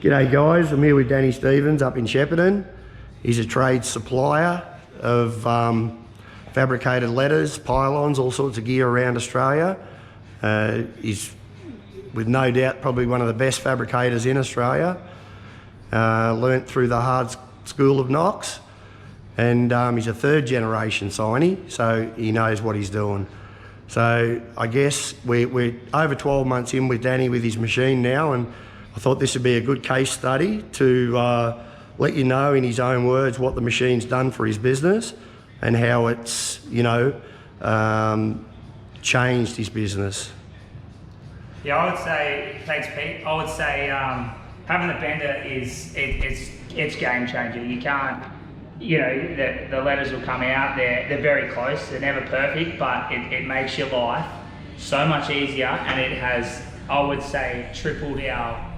G'day guys, I'm here with Danny Stevens up in Shepparton. He's a trade supplier of fabricated letters, pylons, all sorts of gear around Australia. He's with no doubt probably one of the best fabricators in Australia. Learnt through the hard school of Knox, and he's a third generation signee, so he knows what he's doing. So I guess we're over 12 months in with Danny with his machine now, and I thought this would be a good case study to let you know in his own words what the machine's done for his business and how it's, changed his business. Yeah, I would say, thanks Pete, I would say having the bender it's game changer. You can't, the letters will come out, they're very close, they're never perfect, but it makes your life so much easier, and it has, I would say, tripled our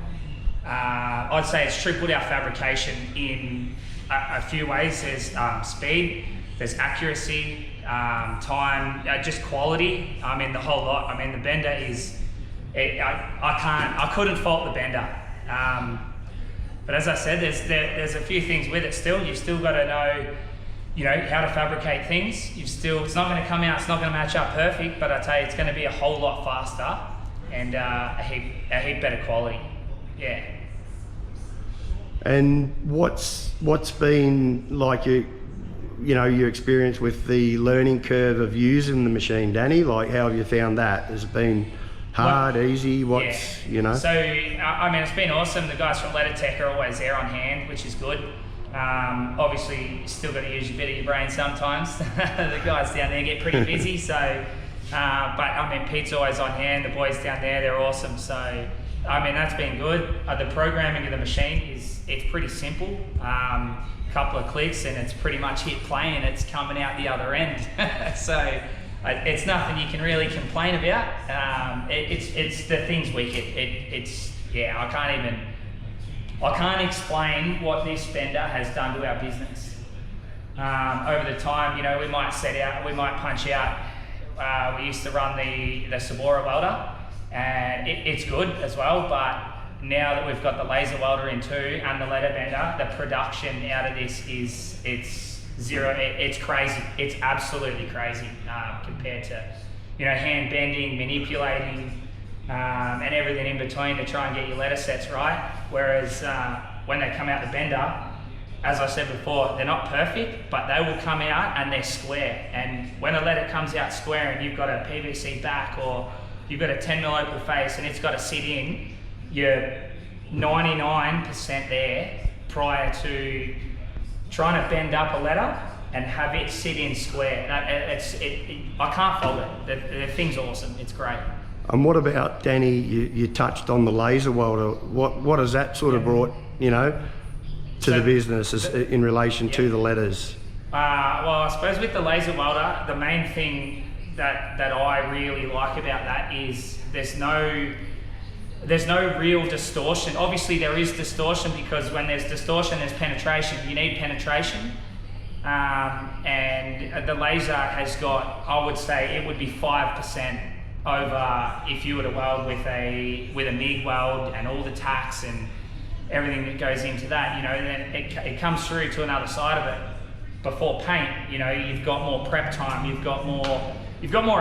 fabrication in a few ways. There's speed, there's accuracy, time, just quality. I mean, the whole lot. I mean, the bender is, I couldn't fault the bender. But as I said, there's a few things with it still. You've still got to know, how to fabricate things. It's not going to come out, it's not going to match up perfect, but I tell you, it's going to be a whole lot faster and a heap better quality. Yeah. And what's been like your experience with the learning curve of using the machine, Danny? Like, how have you found that? Has it been hard, easy? So, I mean, it's been awesome. The guys from LetterTech are always there on hand, which is good. Obviously, you still got to use a bit of your brain sometimes. The guys down there get pretty busy, so, but I mean, Pete's always on hand. The boys down there, they're awesome. So, I mean, that's been good. The programming of the machine it's pretty simple. Couple of clicks and it's pretty much hit play and it's coming out the other end. So it's nothing you can really complain about. It's the thing's wicked. I can't explain what this bender has done to our business. Over the time, we might punch out. We used to run the Sabora welder, and it's good as well, but now that we've got the laser welder in too and the letter bender, the production out of this it's zero. It's crazy. It's absolutely crazy compared to hand bending, manipulating, and everything in between to try and get your letter sets right. Whereas when they come out the bender, as I said before, they're not perfect, but they will come out and they're square. And when a letter comes out square and you've got a PVC back or you've got a 10mm opal face and it's got to sit in, you're 99% there prior to trying to bend up a letter and have it sit in square. I can't fault it. The thing's awesome. It's great. And what about, Danny, you touched on the laser welder. What has that sort of brought, to the business in relation to the letters? Well, I suppose with the laser welder, the main thing that I really like about that is there's no real distortion. Obviously there is distortion because when there's distortion, there's penetration. You need penetration. And the laser has got, I would say it would be 5% over if you were to weld with a MIG weld and all the tacks and everything that goes into that, and then it comes through to another side of it. Before paint, you've got more prep time, you've got more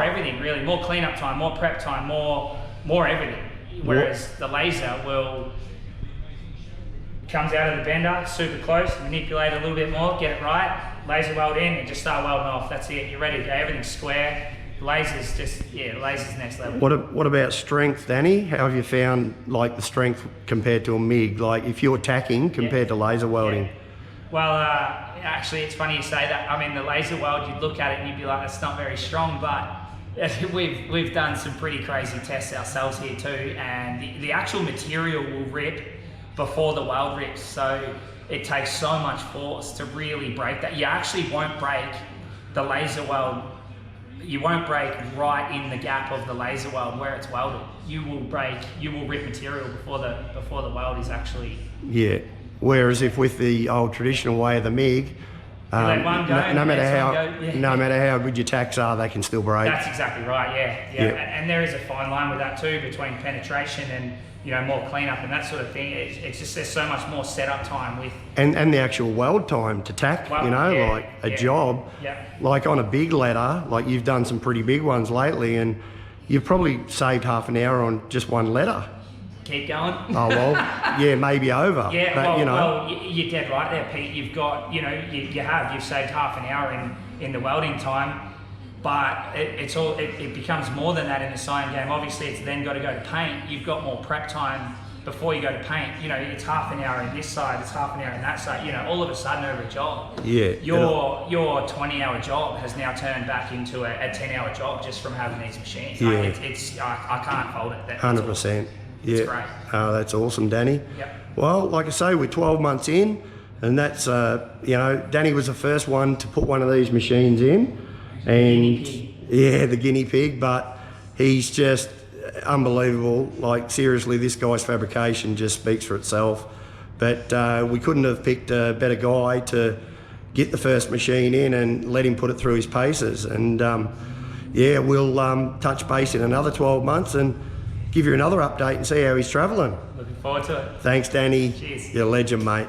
everything really, more cleanup time, more prep time, more everything. Whereas the laser comes out of the bender, super close, manipulate a little bit more, get it right, laser weld in and just start welding off. That's it, you're ready to go, everything's square. Laser's laser's next level. What about strength, Danny? How have you found the strength compared to a MIG? Like if you're tacking compared to laser welding? Yeah. Well, actually it's funny you say that. I mean, the laser weld, you'd look at it and you'd be like, that's not very strong, but we've done some pretty crazy tests ourselves here too, and the actual material will rip before the weld rips, so it takes so much force to really break that. You actually won't break the laser weld, you won't break right in the gap of the laser weld where it's welded. You will rip material before the weld is actually... Yeah, whereas if with the old traditional way of the MIG, You let one go, no and matter the next how one go, yeah. no matter how good your tacks are, they can still break. That's exactly right. Yeah. Yeah. And there is a fine line with that too, between penetration and more cleanup and that sort of thing. It's just there's so much more setup time with. And the actual weld time to tack, Well, like a job, Yeah. like on a big letter, like you've done some pretty big ones lately, and you've probably saved half an hour on just one letter. Keep going. Oh well, yeah, maybe over. Yeah, but, well, you're dead right there, Pete. You've got, you've saved half an hour in the welding time, but it becomes more than that in the sign game. Obviously, it's then got to go to paint. You've got more prep time before you go to paint. It's half an hour in this side, it's half an hour in that side. All of a sudden over a job, your 20-hour job has now turned back into a 10-hour job just from having these machines. Yeah. I can't fault it. 100%. Yeah. It's great. Oh, that's awesome, Danny. Yep. Well, like I say, we're 12 months in, and that's, Danny was the first one to put one of these machines in. And yeah, the guinea pig, but he's just unbelievable. Like, seriously, this guy's fabrication just speaks for itself. But we couldn't have picked a better guy to get the first machine in and let him put it through his paces. And we'll touch base in another 12 months and give you another update and see how he's travelling. Looking forward to it. Thanks, Danny. Cheers. You're a legend, mate.